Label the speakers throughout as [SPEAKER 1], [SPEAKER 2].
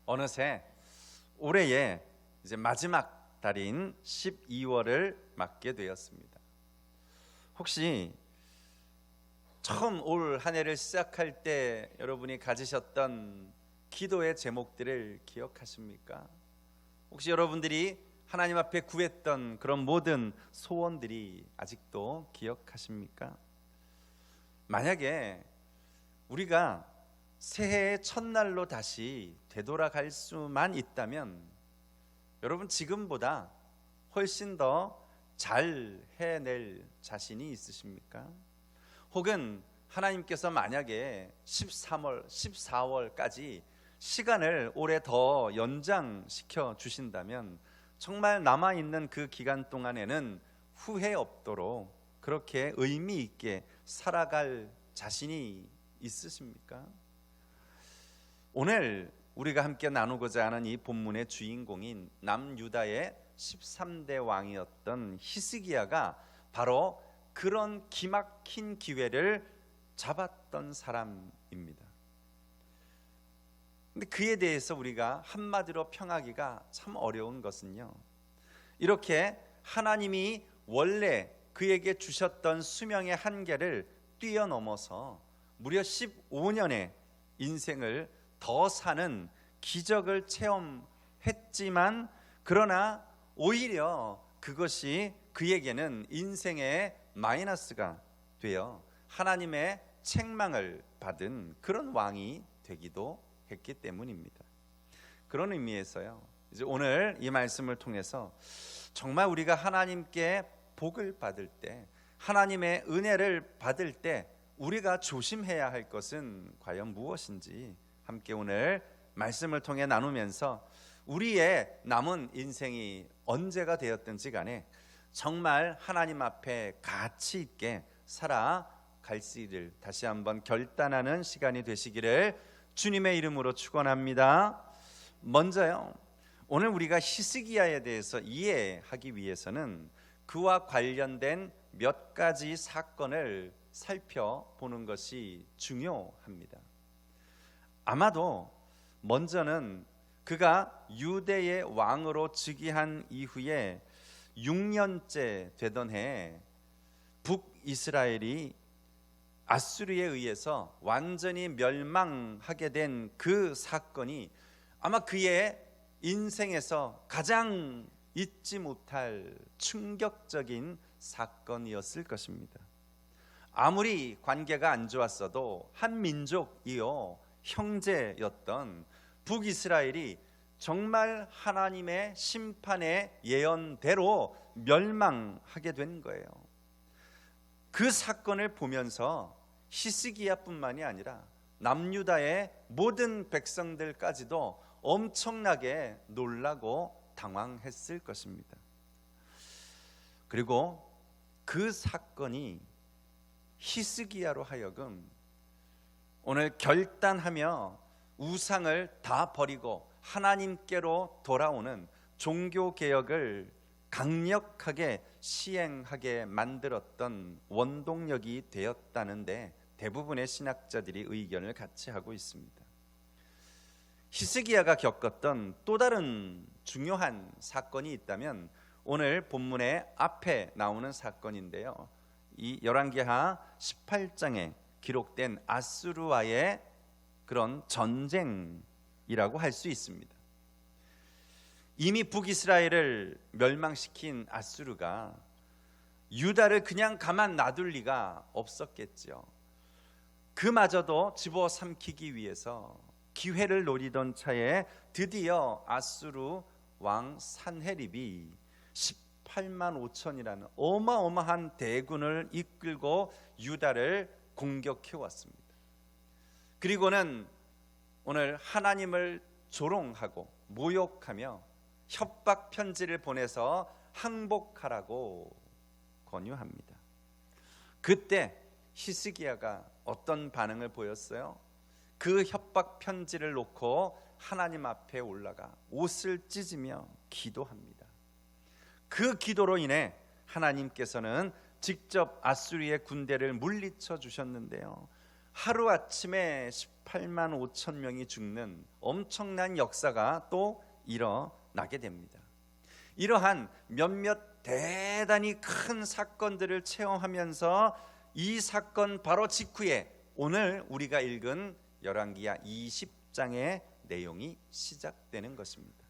[SPEAKER 1] 어느새 올해의 이제 마지막 달인 12월을 맞게 되었습니다. 혹시 처음 올 한 해를 시작할 때 여러분이 가지셨던 기도의 제목들을 기억하십니까? 혹시 여러분들이 하나님 앞에 구했던 그런 모든 소원들이 아직도 기억하십니까? 만약에 우리가 새해의 첫날로 다시 되돌아갈 수만 있다면 여러분 지금보다 훨씬 더 잘 해낼 자신이 있으십니까? 혹은 하나님께서 만약에 13월, 14월까지 시간을 올해 더 연장시켜 주신다면 정말 남아있는 그 기간 동안에는 후회 없도록 그렇게 의미 있게 살아갈 자신이 있으십니까? 오늘 우리가 함께 나누고자 하는 이 본문의 주인공인 남유다의 13대 왕이었던 히스기야가 바로 그런 기막힌 기회를 잡았던 사람입니다. 근데 그에 대해서 우리가 한마디로 평하기가 참 어려운 것은요, 이렇게 하나님이 원래 그에게 주셨던 수명의 한계를 뛰어넘어서 무려 15년의 인생을 더 사는 기적을 체험했지만, 그러나 오히려 그것이 그에게는 인생의 마이너스가 되어 하나님의 책망을 받은 그런 왕이 되기도 했기 때문입니다. 그런 의미에서요, 이제 오늘 이 말씀을 통해서 정말 우리가 하나님께 복을 받을 때, 하나님의 은혜를 받을 때 우리가 조심해야 할 것은 과연 무엇인지 함께 오늘 말씀을 통해 나누면서 우리의 남은 인생이 언제가 되었든지 간에 정말 하나님 앞에 가치 있게 살아갈 수 있기를 다시 한번 결단하는 시간이 되시기를 주님의 이름으로 축원합니다. 먼저요, 오늘 우리가 히스기야에 대해서 이해하기 위해서는 그와 관련된 몇 가지 사건을 살펴보는 것이 중요합니다. 아마도 먼저는 그가 유대의 왕으로 즉위한 이후에 6년째 되던 해 북이스라엘이 아수르에 의해서 완전히 멸망하게 된 그 사건이 아마 그의 인생에서 가장 잊지 못할 충격적인 사건이었을 것입니다. 아무리 관계가 안 좋았어도 한 민족이요 형제였던 북이스라엘이 정말 하나님의 심판의 예언대로 멸망하게 된 거예요. 그 사건을 보면서 히스기야뿐만이 아니라 남유다의 모든 백성들까지도 엄청나게 놀라고 당황했을 것입니다. 그리고 그 사건이 히스기야로 하여금 오늘 결단하며 우상을 다 버리고 하나님께로 돌아오는 종교개혁을 강력하게 시행하게 만들었던 원동력이 되었다는데 대부분의 신학자들이 의견을 같이 하고 있습니다. 히스기야가 겪었던 또 다른 중요한 사건이 있다면 오늘 본문의 앞에 나오는 사건인데요, 이 열왕기하 18장에 기록된 아수르와의 그런 전쟁이라고 할 수 있습니다. 이미 북이스라엘을 멸망시킨 아수르가 유다를 그냥 가만 놔둘 리가 없었겠죠. 그마저도 집어삼키기 위해서 기회를 노리던 차에 드디어 아수르 왕 산헤립이 18만 5천이라는 어마어마한 대군을 이끌고 유다를 공격해 왔습니다. 그리고는 오늘 하나님을 조롱하고 모욕하며 협박 편지를 보내서 항복하라고 권유합니다. 그때 히스기야가 어떤 반응을 보였어요? 그 협박 편지를 놓고 하나님 앞에 올라가 옷을 찢으며 기도합니다. 그 기도로 인해 하나님께서는 직접 아수리의 군대를 물리쳐 주셨는데요, 하루아침에 18만 5천 명이 죽는 엄청난 역사가 또 일어나게 됩니다. 이러한 몇몇 대단히 큰 사건들을 체험하면서 이 사건 바로 직후에 오늘 우리가 읽은 열왕기하 20장의 내용이 시작되는 것입니다.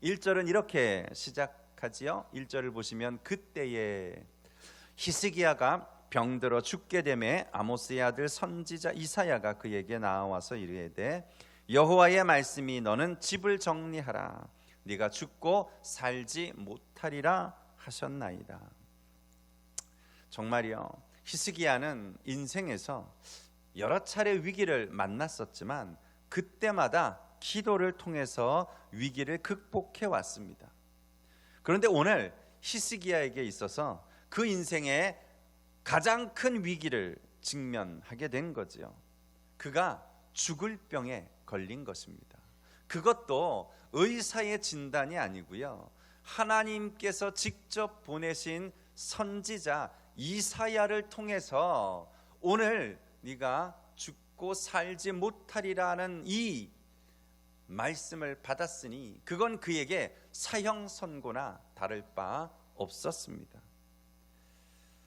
[SPEAKER 1] 1절은 이렇게 시작하지요. 1절을 보시면 그때에 히스기야가 병들어 죽게 되매 아모스의 아들 선지자 이사야가 그에게 나와서 이르되 여호와의 말씀이 너는 집을 정리하라 네가 죽고 살지 못하리라 하셨나이다. 정말이요, 히스기야는 인생에서 여러 차례 위기를 만났었지만 그때마다 기도를 통해서 위기를 극복해 왔습니다. 그런데 오늘 히스기야에게 있어서 그 인생의 가장 큰 위기를 직면하게 된 거지요. 그가 죽을 병에 걸린 것입니다. 그것도 의사의 진단이 아니고요, 하나님께서 직접 보내신 선지자 이사야를 통해서 오늘 네가 죽고 살지 못하리라는 이 말씀을 받았으니 그건 그에게 사형 선고나 다를 바 없었습니다.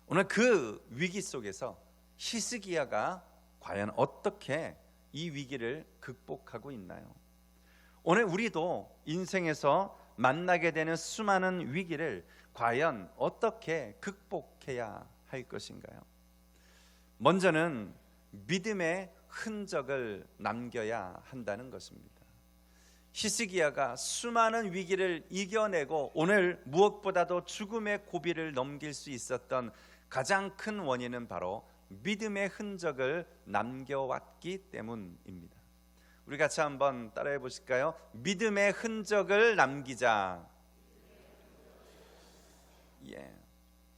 [SPEAKER 1] 오늘 그 위기 속에서 히스기야가 과연 어떻게 이 위기를 극복하고 있나요? 오늘 우리도 인생에서 만나게 되는 수많은 위기를 과연 어떻게 극복해야 할 것인가요? 먼저는 믿음의 흔적을 남겨야 한다는 것입니다. 히스기야가 수많은 위기를 이겨내고 오늘 무엇보다도 죽음의 고비를 넘길 수 있었던 가장 큰 원인은 바로 믿음의 흔적을 남겨왔기 때문입니다. 우리 같이 한번 따라해 보실까요? 믿음의 흔적을 남기자.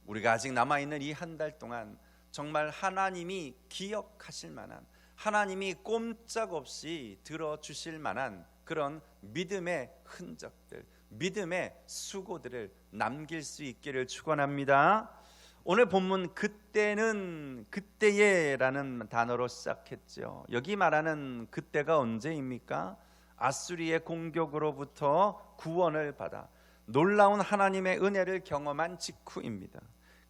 [SPEAKER 1] 우리가 아직 남아있는 이 한 달 동안 정말 하나님이 기억하실 만한, 하나님이 꼼짝없이 들어주실 만한 그런 믿음의 흔적들, 믿음의 수고들을 남길 수 있기를 축원합니다. 오늘 본문 그때는 그때에라는 단어로 시작했죠. 여기 말하는 그때가 언제입니까? 아수리의 공격으로부터 구원을 받아 놀라운 하나님의 은혜를 경험한 직후입니다.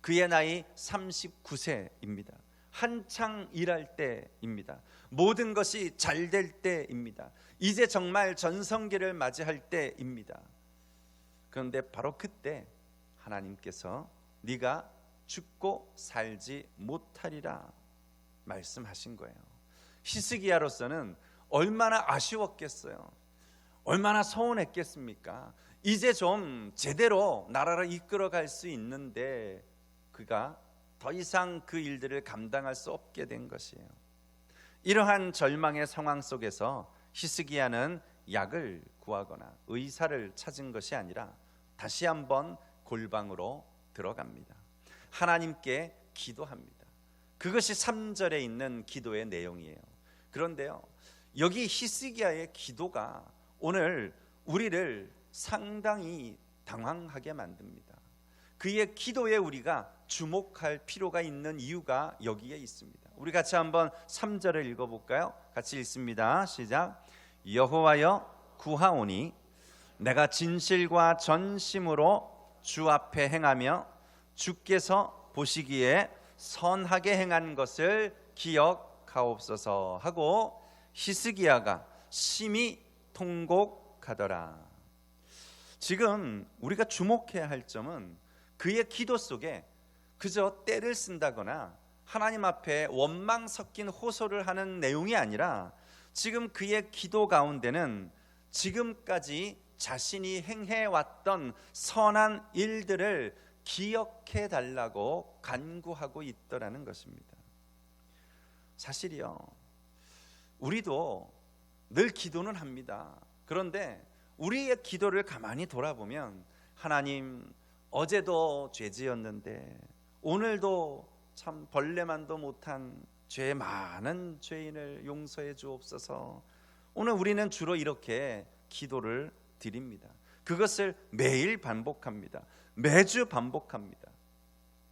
[SPEAKER 1] 그의 나이 39세입니다. 한창 일할 때입니다. 모든 것이 잘 될 때입니다. 이제 정말 전성기를 맞이할 때입니다. 그런데 바로 그때 하나님께서 네가 죽고 살지 못하리라 말씀하신 거예요. 히스기야로서는 얼마나 아쉬웠겠어요. 얼마나 서운했겠습니까? 이제 좀 제대로 나라를 이끌어갈 수 있는데 그가 더 이상 그 일들을 감당할 수 없게 된 것이에요. 이러한 절망의 상황 속에서 히스기야는 약을 구하거나 의사를 찾은 것이 아니라 다시 한번 골방으로 들어갑니다. 하나님께 기도합니다. 그것이 3절에 있는 기도의 내용이에요. 그런데요, 여기 히스기야의 기도가 오늘 우리를 상당히 당황하게 만듭니다. 그의 기도에 우리가 주목할 필요가 있는 이유가 여기에 있습니다. 우리 같이 한번 3절을 읽어볼까요? 같이 읽습니다. 시작. 여호와여 구하오니 내가 진실과 전심으로 주 앞에 행하며 주께서 보시기에 선하게 행한 것을 기억하옵소서 하고 히스기야가 심히 통곡하더라. 지금 우리가 주목해야 할 점은 그의 기도 속에 그저 떼를 쓴다거나 하나님 앞에 원망 섞인 호소를 하는 내용이 아니라 지금 그의 기도 가운데는 지금까지 자신이 행해왔던 선한 일들을 기억해 달라고 간구하고 있더라는 것입니다. 사실이요, 우리도 늘 기도는 합니다. 그런데 우리의 기도를 가만히 돌아보면 하나님, 어제도 죄지었는데 오늘도 참 벌레만도 못한 죄 많은 죄인을 용서해 주옵소서. 오늘 우리는 주로 이렇게 기도를 드립니다. 그것을 매일 반복합니다. 매주 반복합니다.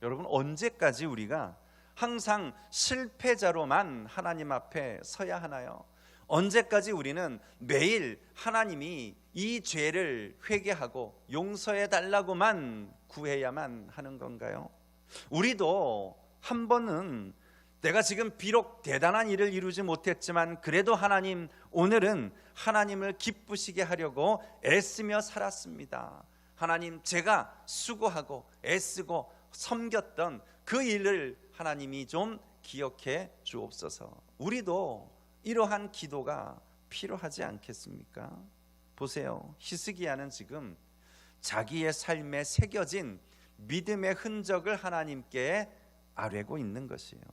[SPEAKER 1] 여러분, 언제까지 우리가 항상 실패자로만 하나님 앞에 서야 하나요? 언제까지 우리는 매일 하나님이 이 죄를 회개하고 용서해 달라고만 구해야만 하는 건가요? 우리도 한 번은 내가 지금 비록 대단한 일을 이루지 못했지만 그래도 하나님, 오늘은 하나님을 기쁘시게 하려고 애쓰며 살았습니다. 하나님, 제가 수고하고 애쓰고 섬겼던 그 일을 하나님이 좀 기억해 주옵소서. 우리도 이러한 기도가 필요하지 않겠습니까? 보세요. 히스기야는 지금 자기의 삶에 새겨진 믿음의 흔적을 하나님께 아뢰고 있는 것이에요.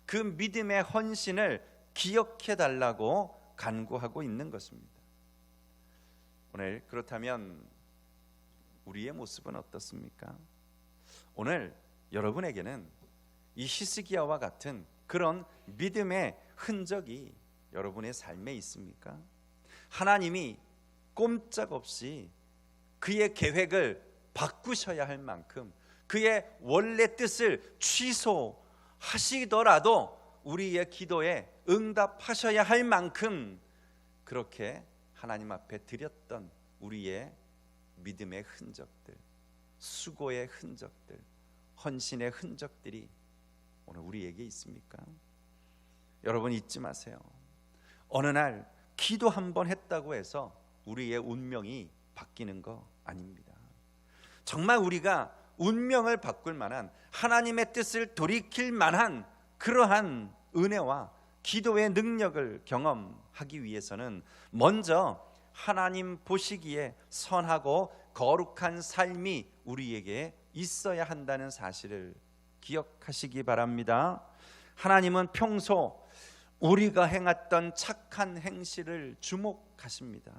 [SPEAKER 1] 그 믿음의 헌신을 기억해 달라고 간구하고 있는 것입니다. 오늘 그렇다면 우리의 모습은 어떻습니까? 오늘 여러분에게는 이 히스기야와 같은 그런 믿음의 흔적이 여러분의 삶에 있습니까? 하나님이 꼼짝없이 그의 계획을 바꾸셔야 할 만큼, 그의 원래 뜻을 취소하시더라도 우리의 기도에 응답하셔야 할 만큼 그렇게 하나님 앞에 드렸던 우리의 믿음의 흔적들, 수고의 흔적들, 헌신의 흔적들이 오늘 우리에게 있습니까? 여러분, 잊지 마세요. 어느 날 기도 한번 했다고 해서 우리의 운명이 바뀌는 거 아닙니다. 정말 우리가 운명을 바꿀 만한, 하나님의 뜻을 돌이킬 만한 그러한 은혜와 기도의 능력을 경험하기 위해서는 먼저 하나님 보시기에 선하고 거룩한 삶이 우리에게 있어야 한다는 사실을 기억하시기 바랍니다. 하나님은 평소 우리가 행했던 착한 행실을 주목하십니다.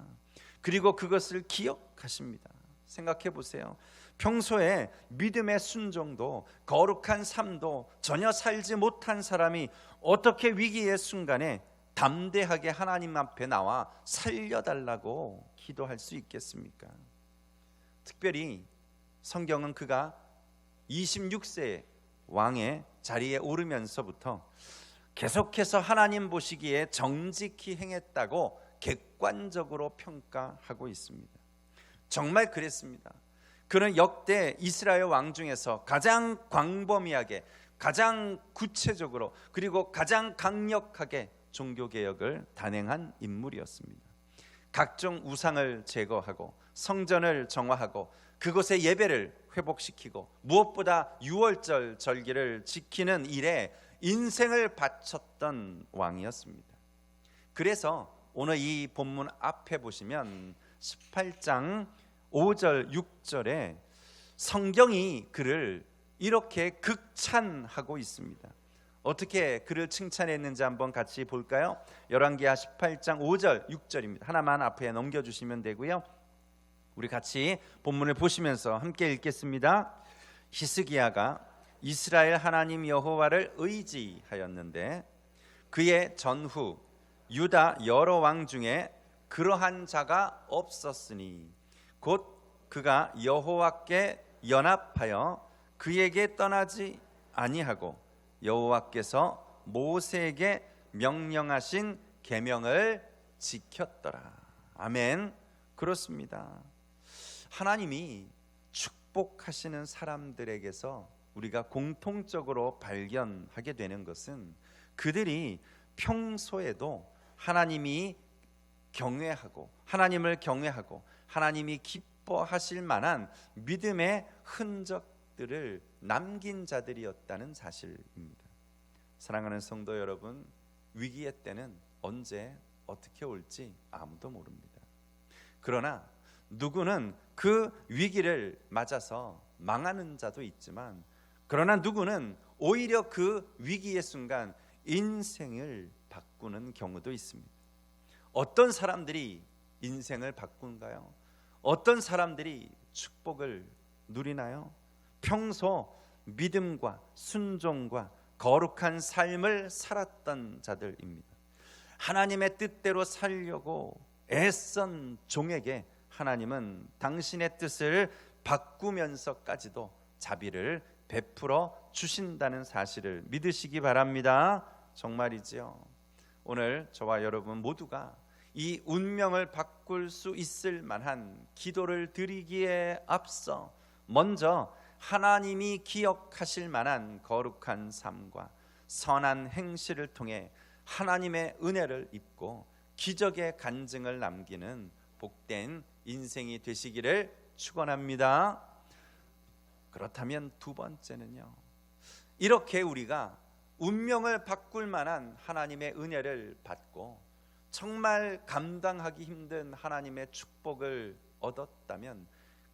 [SPEAKER 1] 그리고 그것을 기억하십니다. 생각해 보세요. 평소에 믿음의 순종도 거룩한 삶도 전혀 살지 못한 사람이 어떻게 위기의 순간에 담대하게 하나님 앞에 나와 살려달라고 기도할 수 있겠습니까? 특별히 성경은 그가 26세 왕의 자리에 오르면서부터 계속해서 하나님 보시기에 정직히 행했다고 객관적으로 평가하고 있습니다. 정말 그랬습니다. 그는 역대 이스라엘 왕 중에서 가장 광범위하게, 가장 구체적으로, 그리고 가장 강력하게 종교개혁을 단행한 인물이었습니다. 각종 우상을 제거하고 성전을 정화하고 그곳의 예배를 회복시키고 무엇보다 유월절 절기를 지키는 일에 인생을 바쳤던 왕이었습니다. 그래서 오늘 이 본문 앞에 보시면 18장 5절 6절에 성경이 그를 이렇게 극찬하고 있습니다. 어떻게 그를 칭찬했는지 한번 같이 볼까요? 열왕기하 18장 5절 6절입니다. 하나만 앞에 넘겨주시면 되고요. 우리 같이 본문을 보시면서 함께 읽겠습니다. 히스기야가 이스라엘 하나님 여호와를 의지하였는데 그의 전후 유다 여러 왕 중에 그러한 자가 없었으니 곧 그가 여호와께 연합하여 그에게 떠나지 아니하고 여호와께서 모세에게 명령하신 계명을 지켰더라. 아멘. 그렇습니다. 하나님이 축복하시는 사람들에게서 우리가 공통적으로 발견하게 되는 것은 그들이 평소에도 하나님이 경외하고 하나님을 경외하고 하나님이 기뻐하실 만한 믿음의 흔적들을 남긴 자들이었다는 사실입니다. 사랑하는 성도 여러분, 위기의 때는 언제 어떻게 올지 아무도 모릅니다. 그러나 누구는 그 위기를 맞아서 망하는 자도 있지만, 그러나 누구는 오히려 그 위기의 순간 인생을 바꾸는 경우도 있습니다. 어떤 사람들이 인생을 바꾼가요? 어떤 사람들이 축복을 누리나요? 평소 믿음과 순종과 거룩한 삶을 살았던 자들입니다. 하나님의 뜻대로 살려고 애쓴 종에게 하나님은 당신의 뜻을 바꾸면서까지도 자비를 베풀어 주신다는 사실을 믿으시기 바랍니다. 정말이지요. 오늘 저와 여러분 모두가 이 운명을 바꿀 수 있을 만한 기도를 드리기에 앞서 먼저 하나님이 기억하실 만한 거룩한 삶과 선한 행실을 통해 하나님의 은혜를 입고 기적의 간증을 남기는 복된 인생이 되시기를 축원합니다. 그렇다면 두 번째는요, 이렇게 우리가 운명을 바꿀 만한 하나님의 은혜를 받고 정말 감당하기 힘든 하나님의 축복을 얻었다면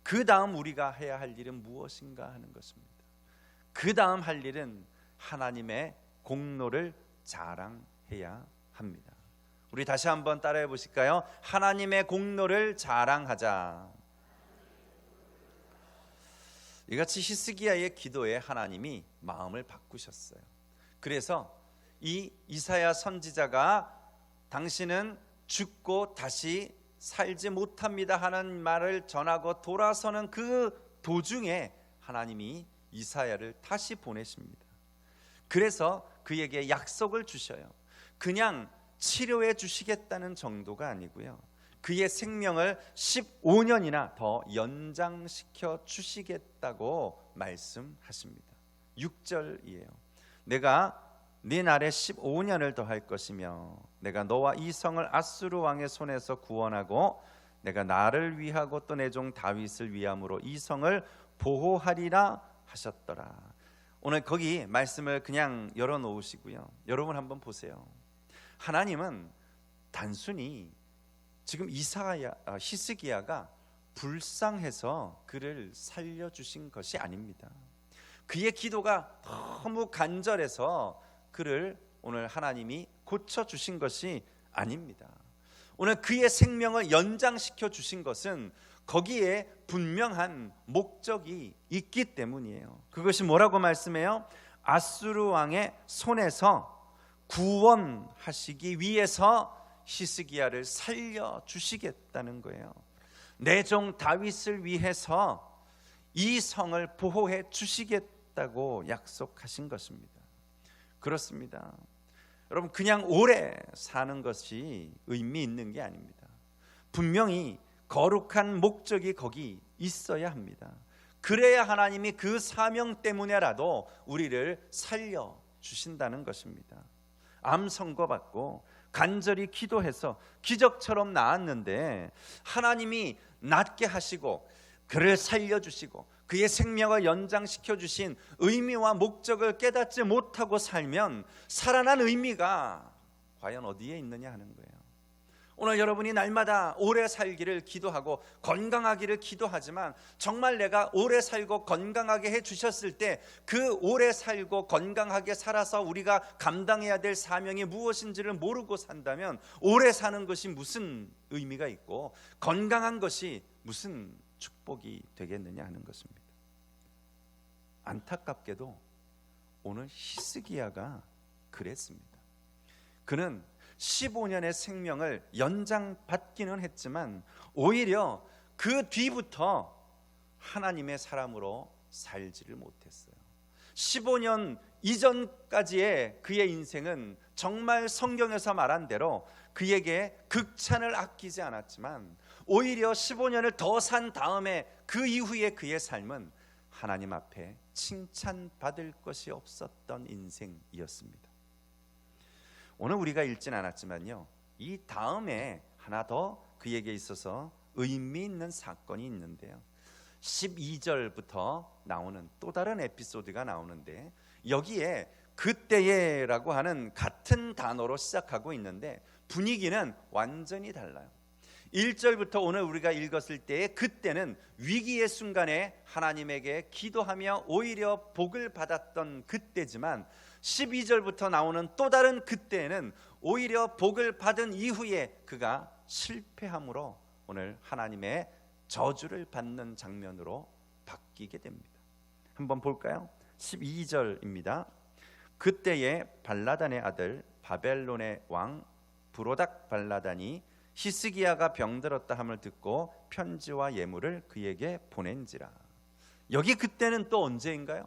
[SPEAKER 1] 그 다음 우리가 해야 할 일은 무엇인가 하는 것입니다. 그 다음 할 일은 하나님의 공로를 자랑해야 합니다. 우리 다시 한번 따라해 보실까요? 하나님의 공로를 자랑하자. 이같이 히스기야의 기도에 하나님이 마음을 바꾸셨어요. 그래서 이 이사야 선지자가 당신은 죽고 다시 살지 못합니다 하는 말을 전하고 돌아서는 그 도중에 하나님이 이사야를 다시 보내십니다. 그래서 그에게 약속을 주셔요. 그냥 치료해 주시겠다는 정도가 아니고요, 그의 생명을 15년이나 더 연장시켜 주시겠다고 말씀하십니다. 6절이에요. 내가 네 날에 15년을 더할 것이며 내가 너와 이 성을 아수르 왕의 손에서 구원하고 내가 나를 위하고 또 내 종 다윗을 위함으로 이 성을 보호하리라 하셨더라. 오늘 거기 말씀을 그냥 열어놓으시고요, 여러분 한번 보세요. 하나님은 단순히 지금 히스기야가 불쌍해서 그를 살려주신 것이 아닙니다. 그의 기도가 너무 간절해서 그를 오늘 하나님이 고쳐주신 것이 아닙니다. 오늘 그의 생명을 연장시켜 주신 것은 거기에 분명한 목적이 있기 때문이에요. 그것이 뭐라고 말씀해요? 아수르 왕의 손에서 구원하시기 위해서 히스기야를 살려주시겠다는 거예요. 내 종 다윗을 위해서 이 성을 보호해 주시겠다고 약속하신 것입니다. 그렇습니다. 여러분, 그냥 오래 사는 것이 의미 있는 게 아닙니다. 분명히 거룩한 목적이 거기 있어야 합니다. 그래야 하나님이 그 사명 때문에라도 우리를 살려주신다는 것입니다. 암 선고받고 간절히 기도해서 기적처럼 나았는데 하나님이 낫게 하시고 그를 살려주시고 그의 생명을 연장시켜 주신 의미와 목적을 깨닫지 못하고 살면 살아난 의미가 과연 어디에 있느냐 하는 거예요. 오늘 여러분이 날마다 오래 살기를 기도하고 건강하기를 기도하지만 정말 내가 오래 살고 건강하게 해주셨을 때 그 오래 살고 건강하게 살아서 우리가 감당해야 될 사명이 무엇인지를 모르고 산다면 오래 사는 것이 무슨 의미가 있고 건강한 것이 무슨 축복이 되겠느냐 하는 것입니다. 안타깝게도 오늘 히스기야가 그랬습니다. 그는 15년의 생명을 연장받기는 했지만 오히려 그 뒤부터 하나님의 사람으로 살지를 못했어요. 15년 이전까지의 그의 인생은 정말 성경에서 말한 대로 그에게 극찬을 아끼지 않았지만 오히려 15년을 더 산 다음에 그 이후에 그의 삶은 하나님 앞에 칭찬받을 것이 없었던 인생이었습니다. 오늘 우리가 읽진 않았지만요, 이 다음에 하나 더 그에게 있어서 의미 있는 사건이 있는데요, 12절부터 나오는 또 다른 에피소드가 나오는데 여기에 그때에라고 하는 같은 단어로 시작하고 있는데 분위기는 완전히 달라요. 1절부터 오늘 우리가 읽었을 때에 그때는 위기의 순간에 하나님에게 기도하며 오히려 복을 받았던 그때지만 12절부터 나오는 또 다른 그때에는 오히려 복을 받은 이후에 그가 실패함으로 오늘 하나님의 저주를 받는 장면으로 바뀌게 됩니다. 한번 볼까요? 12절입니다. 그때에 발라단의 아들 바벨론의 왕 브로닥 발라단이 히스기야가 병들었다 함을 듣고 편지와 예물을 그에게 보낸지라. 여기 그때는 또 언제인가요?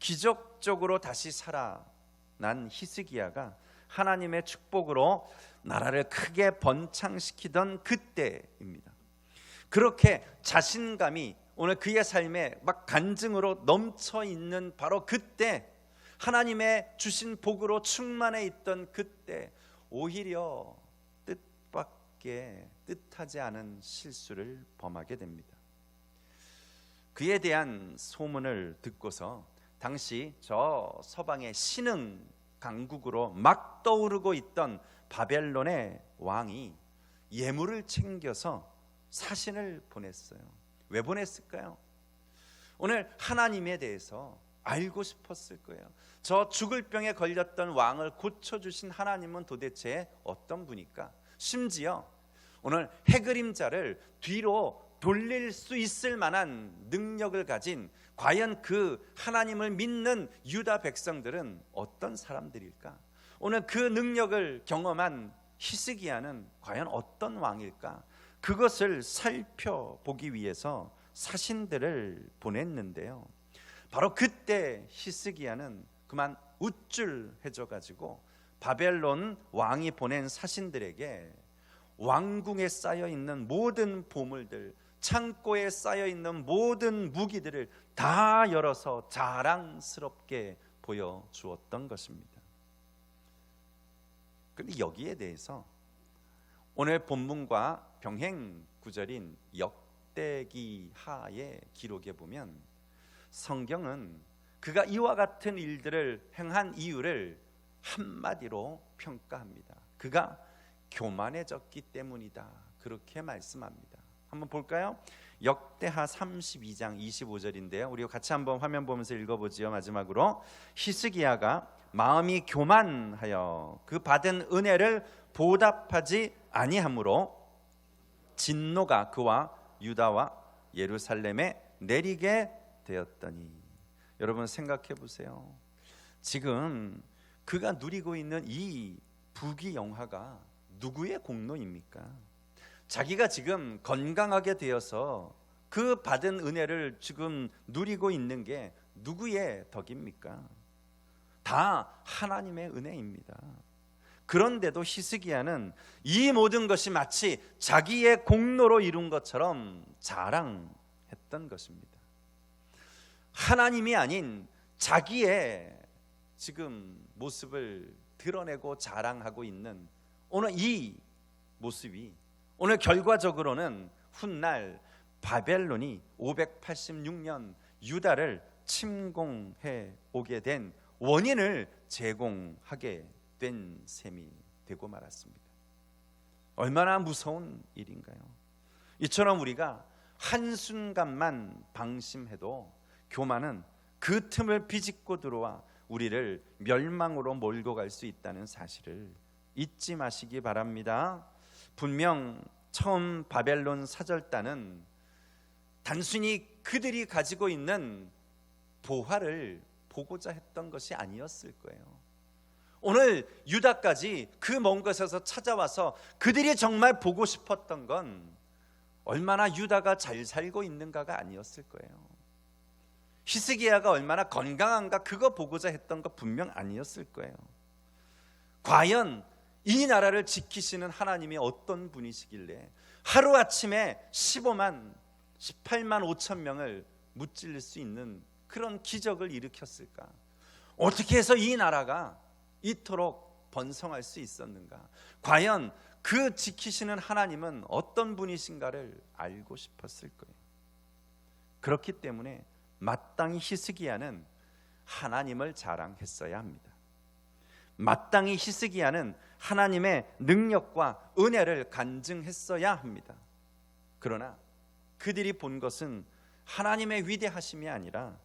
[SPEAKER 1] 기적적으로 다시 살아난 히스기야가 하나님의 축복으로 나라를 크게 번창시키던 그때입니다. 그렇게 자신감이 오늘 그의 삶에 막 간증으로 넘쳐 있는 바로 그때, 하나님의 주신 복으로 충만해 있던 그때, 오히려 뜻하지 않은 실수를 범하게 됩니다. 그에 대한 소문을 듣고서 당시 저 서방의 신흥 강국으로 막 떠오르고 있던 바벨론의 왕이 예물을 챙겨서 사신을 보냈어요. 왜 보냈을까요? 오늘 하나님에 대해서 알고 싶었을 거예요. 저 죽을 병에 걸렸던 왕을 고쳐주신 하나님은 도대체 어떤 분일까? 심지어 오늘 해그림자를 뒤로 돌릴 수 있을 만한 능력을 가진 과연 그 하나님을 믿는 유다 백성들은 어떤 사람들일까? 오늘 그 능력을 경험한 히스기야는 과연 어떤 왕일까? 그것을 살펴보기 위해서 사신들을 보냈는데요. 바로 그때 히스기야는 그만 우쭐해져 가지고 바벨론 왕이 보낸 사신들에게 왕궁에 쌓여 있는 모든 보물들, 창고에 쌓여 있는 모든 무기들을 다 열어서 자랑스럽게 보여주었던 것입니다. 그런데 여기에 대해서 오늘 본문과 병행 구절인 역대기하의 기록에 보면 성경은 그가 이와 같은 일들을 행한 이유를 한마디로 평가합니다. 그가 교만해졌기 때문이다, 그렇게 말씀합니다. 한번 볼까요? 역대하 32장 25절인데요 우리 같이 한번 화면 보면서 읽어보지요. 마지막으로, 히스기야가 마음이 교만하여 그 받은 은혜를 보답하지 아니하므로 진노가 그와 유다와 예루살렘에 내리게 되었더니. 여러분 생각해 보세요. 지금 그가 누리고 있는 이 부귀영화가 누구의 공로입니까? 자기가 지금 건강하게 되어서 그 받은 은혜를 지금 누리고 있는 게 누구의 덕입니까? 다 하나님의 은혜입니다. 그런데도 히스기야는 이 모든 것이 마치 자기의 공로로 이룬 것처럼 자랑했던 것입니다. 하나님이 아닌 자기의 지금 모습을 드러내고 자랑하고 있는 오늘 이 모습이 오늘 결과적으로는 훗날 바벨론이 586년 유다를 침공해 오게 된 원인을 제공하게 된 셈이 되고 말았습니다. 얼마나 무서운 일인가요? 이처럼 우리가 한순간만 방심해도 교만은 그 틈을 비집고 들어와 우리를 멸망으로 몰고 갈 수 있다는 사실을 잊지 마시기 바랍니다. 분명 처음 바벨론 사절단은 단순히 그들이 가지고 있는 보화를 보고자 했던 것이 아니었을 거예요. 오늘 유다까지 그 먼 곳에서 찾아와서 그들이 정말 보고 싶었던 건 얼마나 유다가 잘 살고 있는가가 아니었을 거예요. 히스기야가 얼마나 건강한가 그거 보고자 했던 거 분명 아니었을 거예요. 과연 이 나라를 지키시는 하나님이 어떤 분이시길래 하루아침에 18만 5천 명을 무찔릴 수 있는 그런 기적을 일으켰을까? 어떻게 해서 이 나라가 이토록 번성할 수 있었는가? 과연 그 지키시는 하나님은 어떤 분이신가를 알고 싶었을 거예요. 그렇기 때문에 마땅히 히스기야는 하나님을 자랑했어야 합니다. 마땅히 히스기야는 하나님의 능력과 은혜를 간증했어야 합니다. 그러나 그들이 본 것은 하나님의 위대하심이 아니라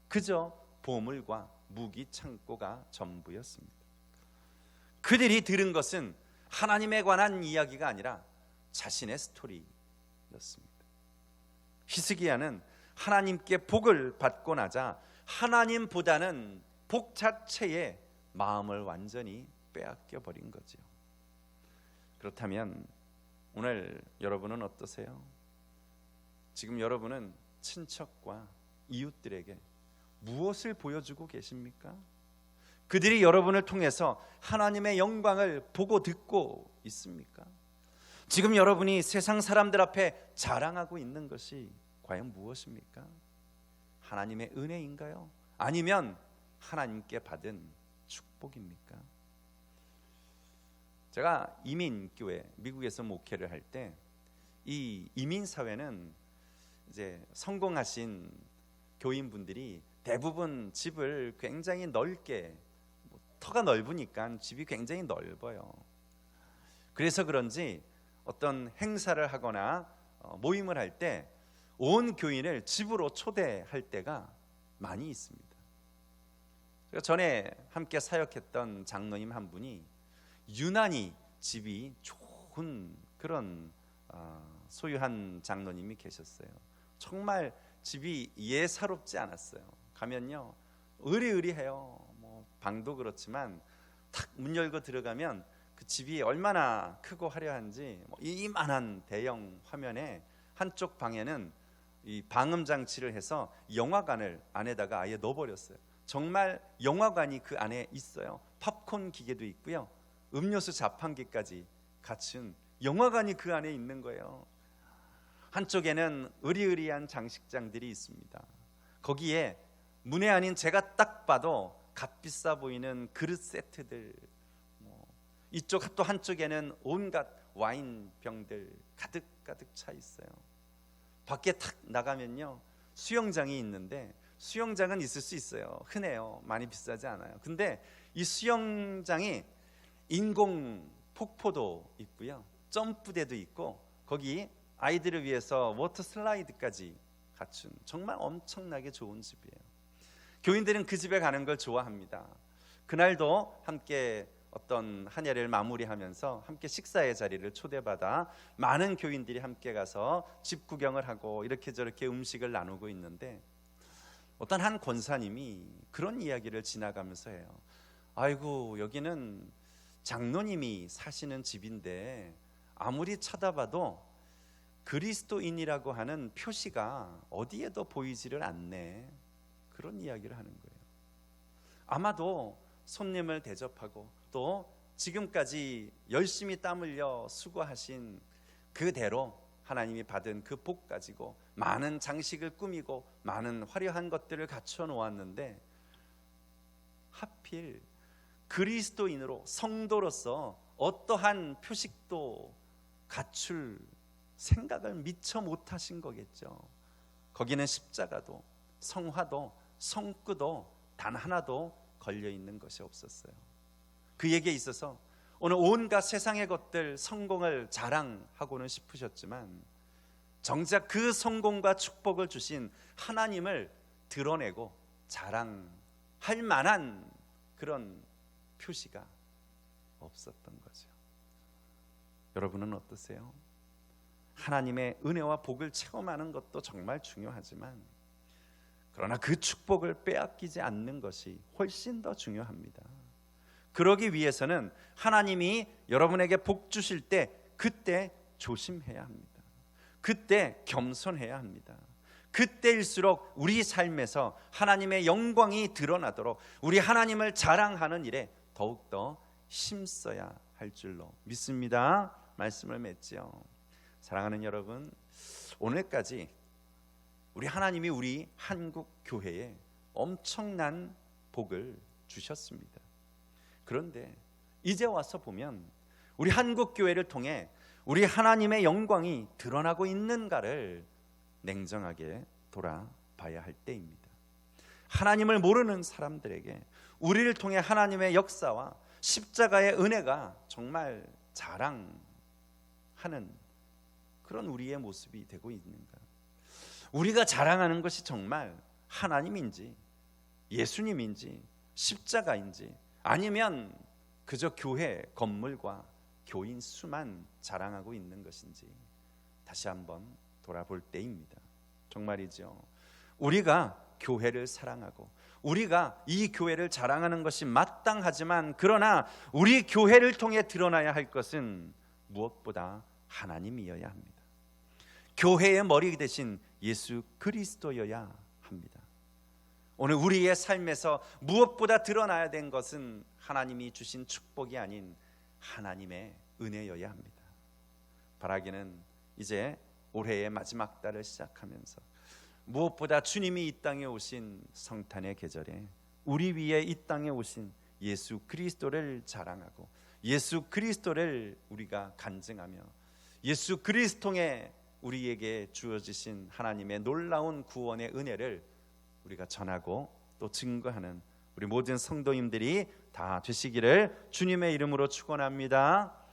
[SPEAKER 1] 그저 보물과 무기 창고가 전부였습니다. 그들이 들은 것은 하나님에 관한 이야기가 아니라 자신의 스토리였습니다. 히스기야는 하나님께 복을 받고 나자 하나님보다는 복 자체에 마음을 완전히 빼앗겨 버린 거죠. 그렇다면 오늘 여러분은 어떠세요? 지금 여러분은 친척과 이웃들에게 무엇을 보여주고 계십니까? 그들이 여러분을 통해서 하나님의 영광을 보고 듣고 있습니까? 지금 여러분이 세상 사람들 앞에 자랑하고 있는 것이 과연 무엇입니까? 하나님의 은혜인가요? 아니면 하나님께 받은 축복입니까? 제가 이민교회, 미국에서 목회를 할 때 이 이민사회는 이제 성공하신 교인분들이 대부분 집을 굉장히 넓게, 터가 넓으니까 집이 굉장히 넓어요. 그래서 그런지 어떤 행사를 하거나 모임을 할 때 온 교인을 집으로 초대할 때가 많이 있습니다. 전에 함께 사역했던 장로님 한 분이 유난히 집이 좋은 그런 소유한 장로님이 계셨어요. 정말 집이 예사롭지 않았어요. 가면요 으리으리해요. 방도 그렇지만 탁 문 열고 들어가면 그 집이 얼마나 크고 화려한지, 이만한 대형 화면에 한쪽 방에는 이 방음 장치를 해서 영화관을 안에다가 아예 넣어버렸어요. 정말 영화관이 그 안에 있어요. 팝콘 기계도 있고요, 음료수 자판기까지 갖춘 영화관이 그 안에 있는 거예요. 한쪽에는 으리으리한 장식장들이 있습니다. 거기에 문외 아닌 제가 딱 봐도 값비싸 보이는 그릇 세트들, 이쪽 또 한쪽에는 온갖 와인병들 가득가득 차 있어요. 밖에 탁 나가면요 수영장이 있는데, 수영장은 있을 수 있어요. 흔해요. 많이 비싸지 않아요. 근데 이 수영장이 인공 폭포도 있고요, 점프대도 있고, 거기 아이들을 위해서 워터 슬라이드까지 갖춘 정말 엄청나게 좋은 집이에요. 교인들은 그 집에 가는 걸 좋아합니다. 그날도 함께 어떤 한 해를 마무리하면서 함께 식사의 자리를 초대받아 많은 교인들이 함께 가서 집 구경을 하고 이렇게 저렇게 음식을 나누고 있는데, 어떤 한 권사님이 그런 이야기를 지나가면서 해요. 아이고, 여기는 장로님이 사시는 집인데 아무리 쳐다봐도 그리스도인이라고 하는 표시가 어디에도 보이지를 않네. 그런 이야기를 하는 거예요. 아마도 손님을 대접하고 또 지금까지 열심히 땀 흘려 수고하신 그대로 하나님이 받은 그 복 가지고 많은 장식을 꾸미고 많은 화려한 것들을 갖춰 놓았는데, 하필 그리스도인으로 성도로서 어떠한 표식도 갖출 생각을 미처 못하신 거겠죠. 거기는 십자가도 성화도 성구도 단 하나도 걸려 있는 것이 없었어요. 그에게 있어서 오늘 온갖 세상의 것들, 성공을 자랑하고는 싶으셨지만 정작 그 성공과 축복을 주신 하나님을 드러내고 자랑할 만한 그런 표시가 없었던 거죠. 여러분은 어떠세요? 하나님의 은혜와 복을 체험하는 것도 정말 중요하지만, 그러나 그 축복을 빼앗기지 않는 것이 훨씬 더 중요합니다. 그러기 위해서는 하나님이 여러분에게 복 주실 때 그때 조심해야 합니다. 그때 겸손해야 합니다. 그때일수록 우리 삶에서 하나님의 영광이 드러나도록 우리 하나님을 자랑하는 일에 더욱더 힘써야 할 줄로 믿습니다. 말씀을 맺지요. 사랑하는 여러분, 오늘까지 우리 하나님이 우리 한국 교회에 엄청난 복을 주셨습니다. 그런데 이제 와서 보면 우리 한국 교회를 통해 우리 하나님의 영광이 드러나고 있는가를 냉정하게 돌아봐야 할 때입니다. 하나님을 모르는 사람들에게 우리를 통해 하나님의 역사와 십자가의 은혜가 정말 자랑하는 그런 우리의 모습이 되고 있는가? 우리가 자랑하는 것이 정말 하나님인지 예수님인지 십자가인지, 아니면 그저 교회 건물과 교인 수만 자랑하고 있는 것인지 다시 한번 돌아볼 때입니다. 정말이죠. 우리가 교회를 사랑하고 우리가 이 교회를 자랑하는 것이 마땅하지만, 그러나 우리 교회를 통해 드러나야 할 것은 무엇보다 하나님이어야 합니다. 교회의 머리 대신 예수 그리스도여야 합니다. 오늘 우리의 삶에서 무엇보다 드러나야 된 것은 하나님이 주신 축복이 아닌 하나님의 은혜여야 합니다. 바라기는 이제 올해의 마지막 달을 시작하면서 무엇보다 주님이 이 땅에 오신 성탄의 계절에 우리 위에 이 땅에 오신 예수 그리스도를 자랑하고 예수 그리스도를 우리가 간증하며 예수 그리스도에 우리에게 주어지신 하나님의 놀라운 구원의 은혜를 우리가 전하고 또 증거하는 우리 모든 성도님들이 다 되시기를 주님의 이름으로 축원합니다.